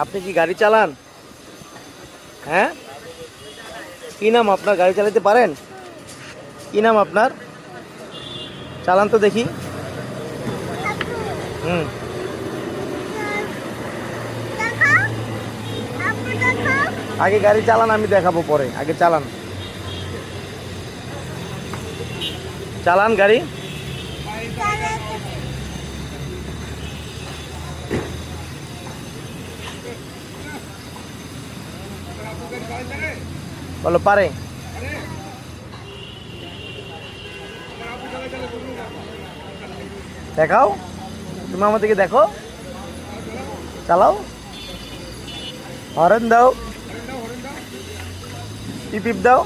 আপনি কি গাড়ি চালান? হ্যাঁ, কি নাম আপনার? গাড়ি চালাতে পারেন? কি নাম আপনার? চালান তো দেখি। হুম। আগে গাড়ি চালান, আমি দেখাবো পরে। আগে চালান, চালান গাড়ি। বলো পারে। দেখাও, তুমি আমার দিকে দেখো, চালাও, হরেন দাও, টিপ দাও।